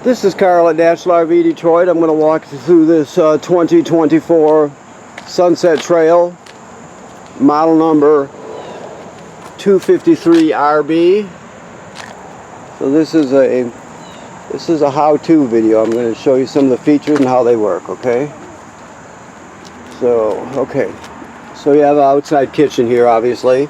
This is Carl at National RV Detroit. I'm going to walk you through this 2024 Sunset Trail, model number 253RB. So this is a how-to video. I'm going to show you some of the features and how they work. Okay. So you have an outside kitchen here, obviously,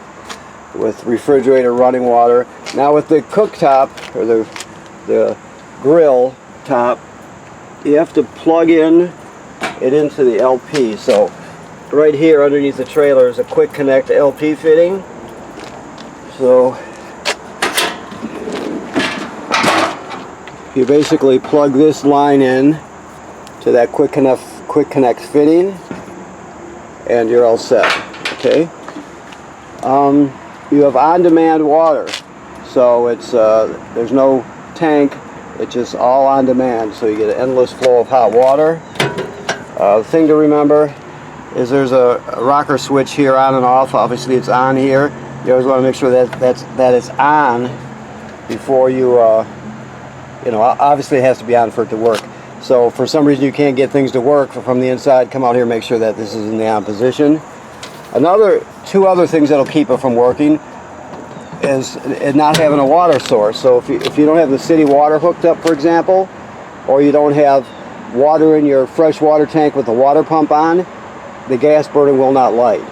with refrigerator, running water. Now with the cooktop or the grill top, you have to plug it into the LP. So right here underneath the trailer is a quick connect LP fitting. So you basically plug this line in to that quick connect fitting and you're all set. Okay. You have on-demand water, so it's there's no tank. It's just all on demand, so you get an endless flow of hot water. The thing to remember is there's a rocker switch here on and off. Obviously it's on here. You always want to make sure that it's on before you know, obviously it has to be on for it to work. So for some reason you can't get things to work from the inside, come out here and make sure that this is in the on position. Two other things that'll keep it from working is not having a water source. So if you don't have the city water hooked up, for example, or you don't have water in your fresh water tank with the water pump on, the gas burner will not light.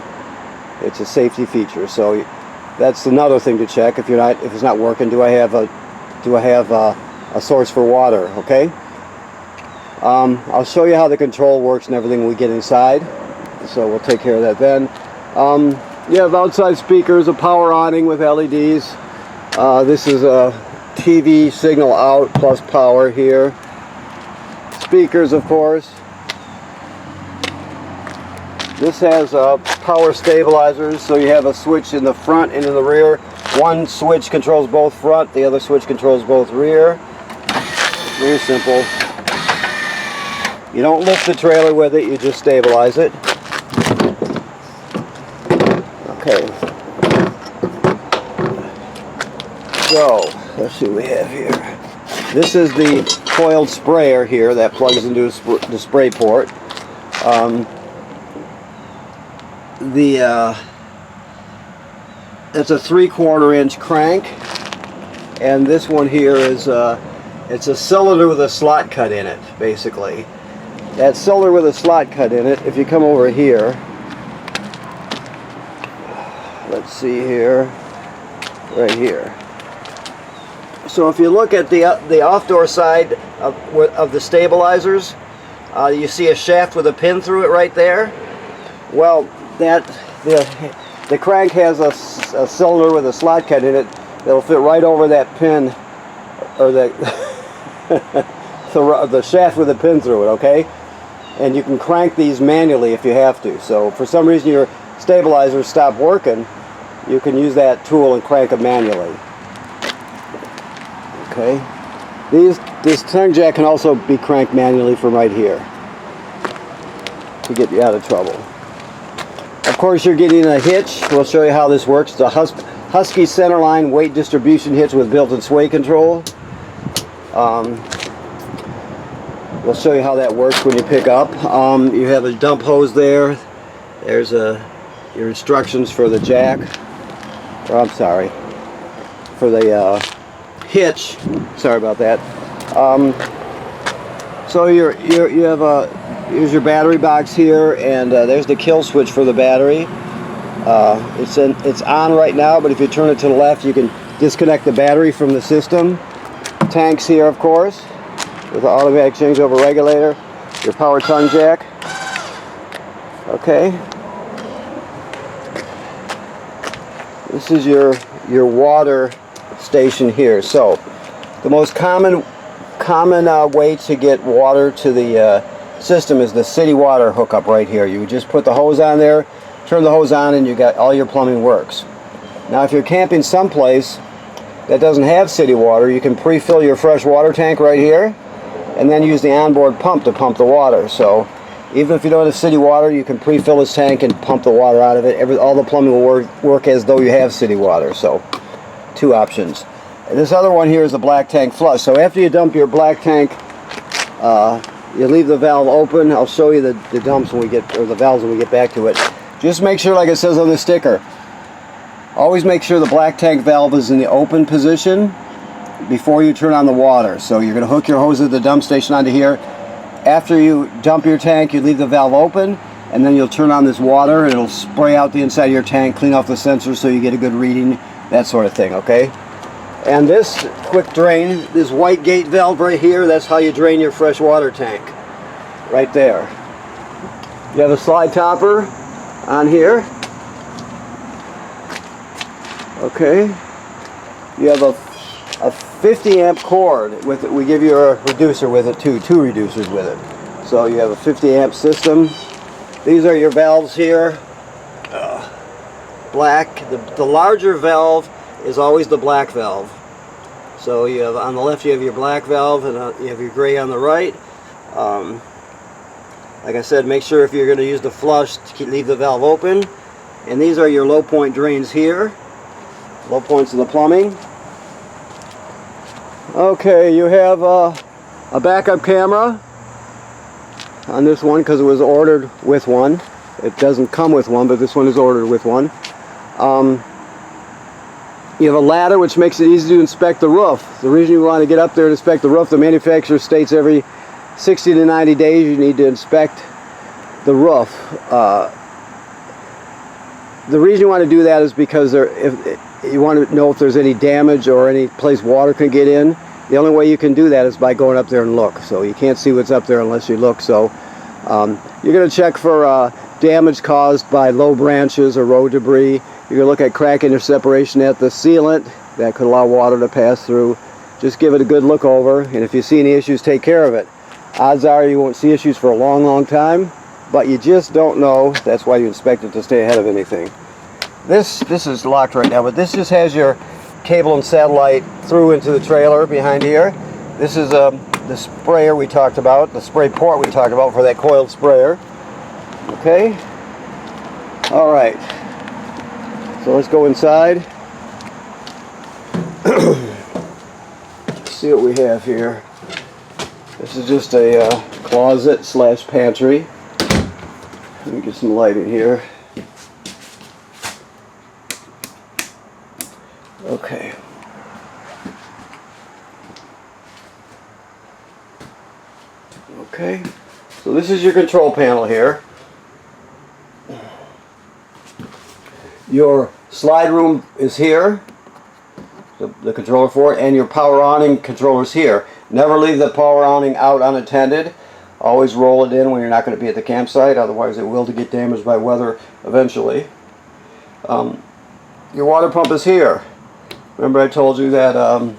It's a safety feature. So that's another thing to check. If it's not working, do I have a source for water? Okay. I'll show you how the control works and everything when we get inside. So we'll take care of that then. You have outside speakers, a power awning with LEDs. This is a TV signal out plus power here. Speakers, of course. This has power stabilizers, so you have a switch in the front and in the rear. One switch controls both front, the other switch controls both rear. Very simple. You don't lift the trailer with it, you just stabilize it. Okay, so let's see what we have here. This is the coiled sprayer here that plugs into the spray port. It's a 3/4 inch crank, and this one here is it's a cylinder with a slot cut in it, basically. That cylinder with a slot cut in it, if you come over here, let's see here, right here. So if you look at the off-door side of the stabilizers, you see a shaft with a pin through it right there. Well, the crank has a cylinder with a slot cut in it that'll fit right over that pin, or the shaft with a pin through it. Okay, and you can crank these manually if you have to. So for some reason your stabilizers stop working, you can use that tool and crank it manually. Okay, this tongue jack can also be cranked manually from right here to get you out of trouble. Of course, you're getting a hitch. We'll show you how this works. It's a Husky centerline weight distribution hitch with built-in sway control. We'll show you how that works when you pick up. You have a dump hose there. There's your instructions for the jack. Or I'm sorry, for the hitch. Sorry about that. So you have here's your battery box here, and there's the kill switch for the battery. It's on right now, but if you turn it to the left, you can disconnect the battery from the system. Tanks here, of course, with the automatic changeover regulator. Your power tongue jack. Okay. This is your water station here. So the most common way to get water to the system is the city water hookup right here. You just put the hose on there, turn the hose on, and you got all your plumbing works. Now if you're camping someplace that doesn't have city water, you can pre-fill your fresh water tank right here and then use the onboard pump to pump the water. So even if you don't have city water, you can pre-fill this tank and pump the water out of it. All the plumbing will work as though you have city water. So two options. This other one here is a black tank flush. So after you dump your black tank, you leave the valve open. I'll show you the dumps when we get, or the valves when we get back to it. Just make sure, like it says on the sticker, always make sure the black tank valve is in the open position before you turn on the water. So you're going to hook your hose at the dump station onto here. After you dump your tank, you leave the valve open, and then you'll turn on this water, and it'll spray out the inside of your tank, clean off the sensors so you get a good reading, that sort of thing, okay? And this quick drain, this white gate valve right here, that's how you drain your fresh water tank. Right there. You have a slide topper on here. Okay. You have a 50 amp cord with it. We give you a reducer with it too, 2 reducers with it. So you have a 50 amp system. These are your valves here. Black. The larger valve is always the black valve. So you have, on the left you have your black valve, and you have your gray on the right. Like I said, make sure if you're going to use the flush to leave the valve open. And these are your low point drains here. Low points of the plumbing. Okay, you have a backup camera on this one because it was ordered with one. It doesn't come with one, but this one is ordered with one. You have a ladder, which makes it easy to inspect the roof. The reason you want to get up there and inspect the roof, the manufacturer states every 60 to 90 days you need to inspect the roof. The reason you want to do that is because if you want to know if there's any damage or any place water can get in. The only way you can do that is by going up there and look. So you can't see what's up there unless you look. So you're going to check for damage caused by low branches or road debris. You're going to look at cracking or separation at the sealant. That could allow water to pass through. Just give it a good look over, and if you see any issues, take care of it. Odds are you won't see issues for a long, long time, but you just don't know. That's why you inspect it, to stay ahead of anything. This is locked right now, but this just has your cable and satellite through into the trailer behind here. This is the sprayer we talked about, the spray port we talked about for that coiled sprayer. Okay. All right. So let's go inside. See what we have here. This is just a closet slash pantry. Let me get some light in here. Okay. Okay. So this is your control panel here. Your slide room is here, the controller for it, and your power awning controller is here. Never leave the power awning out unattended. Always roll it in when you're not going to be at the campsite, otherwise it will get damaged by weather eventually. Your water pump is here. Remember I told you that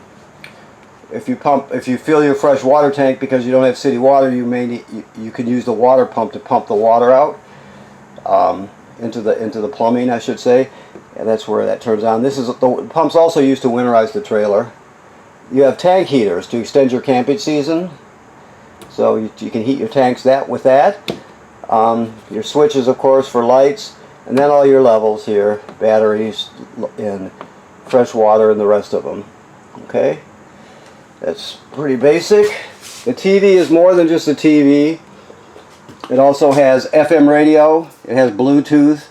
if you fill your fresh water tank because you don't have city water, you can use the water pump to pump the water out. Into the plumbing, I should say, and that's where that turns on. This is the pump's also used to winterize the trailer. You have tank heaters to extend your camping season, so you can heat your tanks with that. Your switches, of course, for lights, and then all your levels here, batteries, and fresh water, and the rest of them. Okay, that's pretty basic. The TV is more than just a TV. It also has FM radio, it has Bluetooth,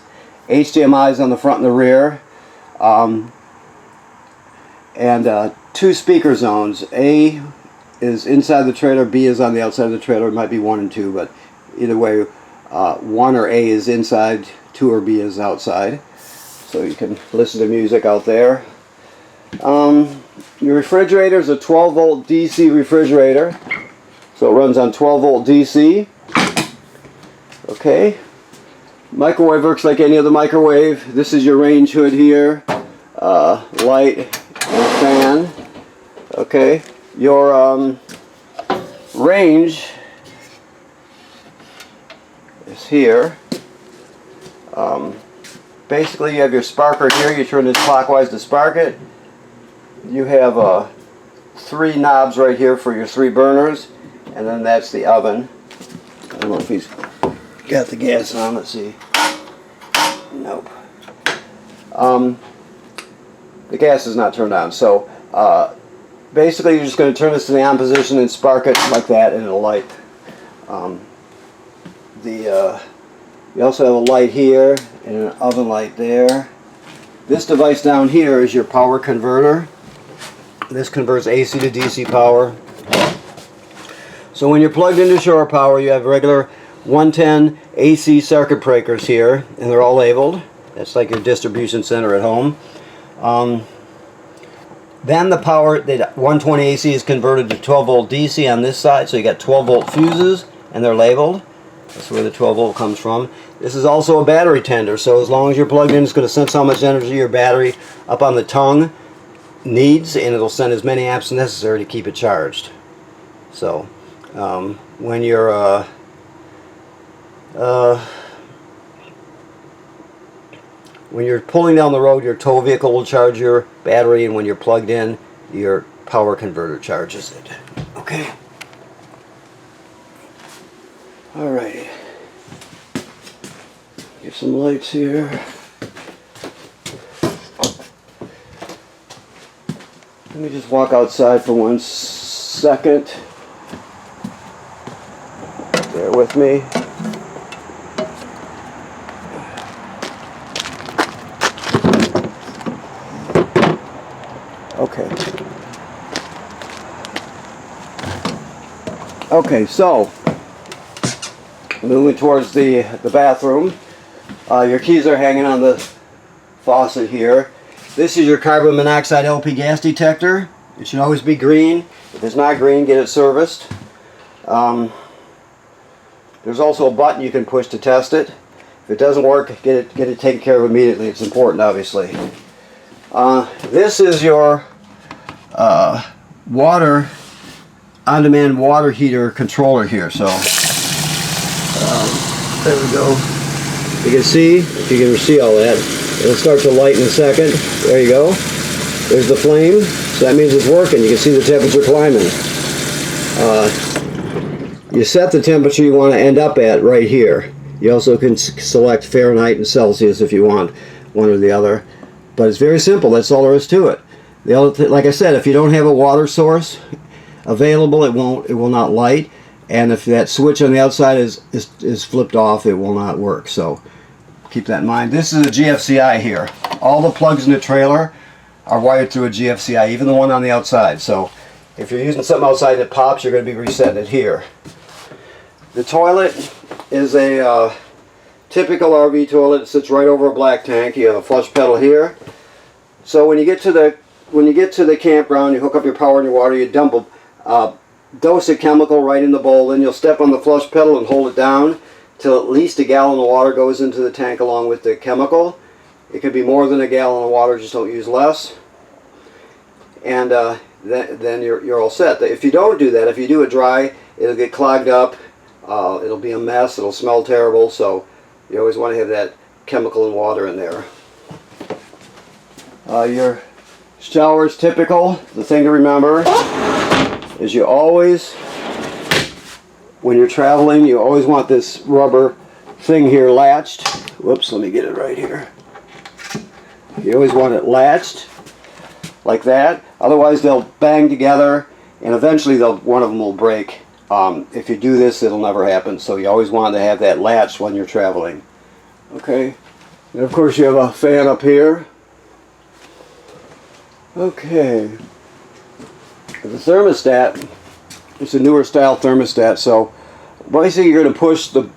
HDMI's on the front and the rear, and 2 speaker zones. A is inside the trailer, B is on the outside of the trailer. It might be 1 and 2, but either way, 1 or A is inside, 2 or B is outside. So you can listen to music out there. Your refrigerator is a 12 volt DC refrigerator, so it runs on 12 volt DC. Okay, microwave works like any other microwave. This is your range hood here, light and fan. Okay, your range is here. Basically you have your sparker here. You turn this clockwise to spark it. You have 3 knobs right here for your 3 burners, and then that's the oven. I don't know if he's got the gas on, let's see. Nope. The gas is not turned on. So Basically, you're just going to turn this to the on position and spark it like that, and it'll light. You also have a light here and an oven light there. This device down here is your power converter. This converts AC to DC power. So when you're plugged into shore power, you have regular 110 AC circuit breakers here, and they're all labeled. That's like your distribution center at home. Then the power, the 120 AC is converted to 12 volt DC on this side, so you got 12 volt fuses, and they're labeled. That's where the 12 volt comes from. This is also a battery tender, so as long as you're plugged in, it's going to sense how much energy your battery up on the tongue needs, and it'll send as many amps as necessary to keep it charged. So when you're pulling down the road, your tow vehicle will charge your battery, and when you're plugged in, your power converter charges it. Okay. Alrighty. Get some lights here. Let me just walk outside for 1 second. Bear with me. Okay, so moving towards the bathroom. Your keys are hanging on the faucet here. This is your carbon monoxide LP gas detector. It should always be green. If it's not green, get it serviced. There's also a button you can push to test it. If it doesn't work, get it taken care of immediately. It's important, obviously. This is your on-demand water heater controller here. So there we go. You can see, if you can see all that, it'll start to light in a second. There you go. There's the flame. So that means it's working. You can see the temperature climbing. You set the temperature you want to end up at right here. You also can select Fahrenheit and Celsius if you want one or the other. But it's very simple. That's all there is to it. The other like I said, if you don't have a water source available, it will not light. And if that switch on the outside is flipped off, it will not work. So keep that in mind. This is a GFCI here. All the plugs in the trailer are wired through a GFCI, even the one on the outside. So if you're using something outside that pops, you're going to be resetting it here. The toilet is a typical RV toilet. It sits right over a black tank. You have a flush pedal here. So when you get to the campground, you hook up your power and your water. You dump a dose of chemical right in the bowl. Then you'll step on the flush pedal and hold it down till at least a gallon of water goes into the tank along with the chemical. It could be more than a gallon of water. Just don't use less. And then you're all set. If you don't do that, if you do it dry, it'll get clogged up. It'll be a mess. It'll smell terrible. So you always want to have that chemical and water in there. Your shower is typical. The thing to remember is you always, when you're traveling, you always want this rubber thing here latched. Whoops, let me get it right here. You always want it latched like that. Otherwise they'll bang together and eventually one of them will break. If you do this, it'll never happen. So you always want to have that latched when you're traveling. Okay. And of course you have a fan up here. Okay. The thermostat, it's a newer style thermostat, so basically you're going to push the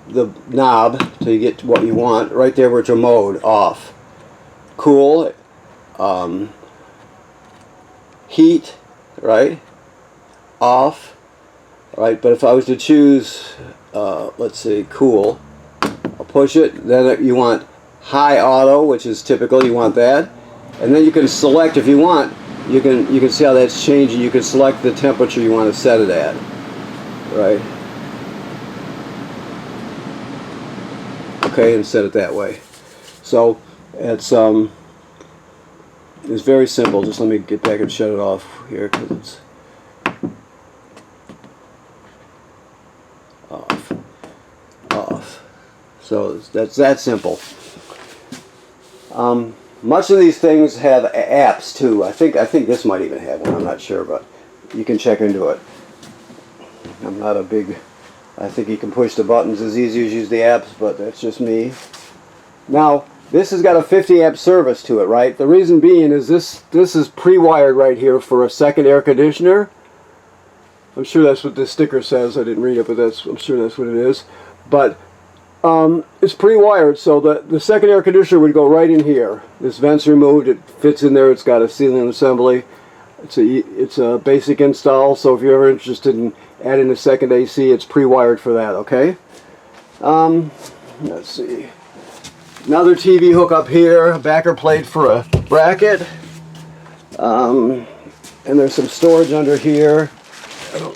knob till you get what you want. Right there where it's a mode, off. Cool, heat, right, off, right. But if I was to choose, let's see, cool, I'll push it. Then you want high auto, which is typical. You want that, and then you can select if you want. You can see how that's changing. You can select the temperature you want to set it at, right? Okay, and set it that way. So it's very simple. Just let me get back and shut it off here because it's off. So that's that simple. Much of these things have apps too. I think this might even have one. I'm not sure, but you can check into it. I'm not a big. I think you can push the buttons as easy as use the apps, but that's just me. Now this has got a 50 amp service to it, right? The reason being is this is pre-wired right here for a second air conditioner. I'm sure that's what this sticker says. I didn't read it, but I'm sure that's what it is. But it's pre-wired, so the second air conditioner would go right in here. This vent's removed, it fits in there, it's got a ceiling assembly. It's a basic install, so if you're ever interested in adding a second AC, it's pre-wired for that, okay? Let's see. Another TV hook up here, a backer plate for a bracket. And there's some storage under here.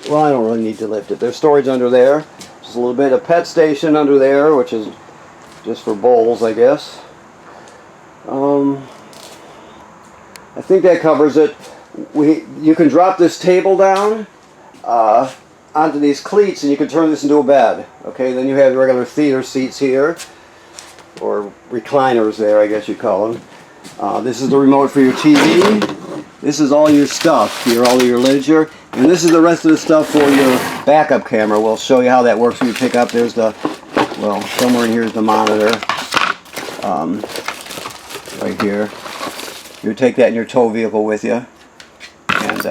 Well, I don't really need to lift it. There's storage under there. Just a little bit of pet station under there, which is just for bowls, I guess. I think that covers it. You can drop this table down onto these cleats, and you can turn this into a bed. Okay, then you have the regular theater seats here, or recliners there, I guess you call them. This is the remote for your TV. This is all your stuff here, all of your lids here. And this is the rest of the stuff for your backup camera. We'll show you how that works when you pick up. There's the, well, somewhere in here is the monitor. Right here. You take that in your tow vehicle with you. And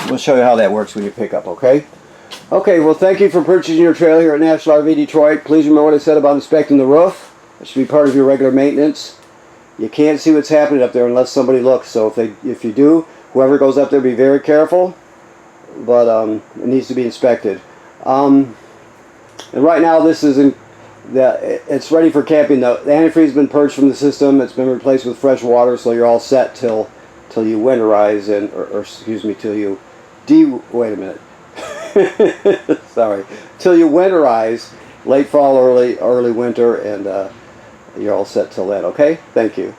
we'll show you how that works when you pick up, okay? Okay, well, thank you for purchasing your trailer here at National RV Detroit. Please remember what I said about inspecting the roof. It should be part of your regular maintenance. You can't see what's happening up there unless somebody looks. So if you do, whoever goes up there, be very careful. But it needs to be inspected. And right now, this is it's ready for camping. The antifreeze has been purged from the system. It's been replaced with fresh water, so you're all set till you winterize and or excuse me, till you wait a minute. Sorry, till you winterize, late fall, early winter, and you're all set till then. Okay, thank you.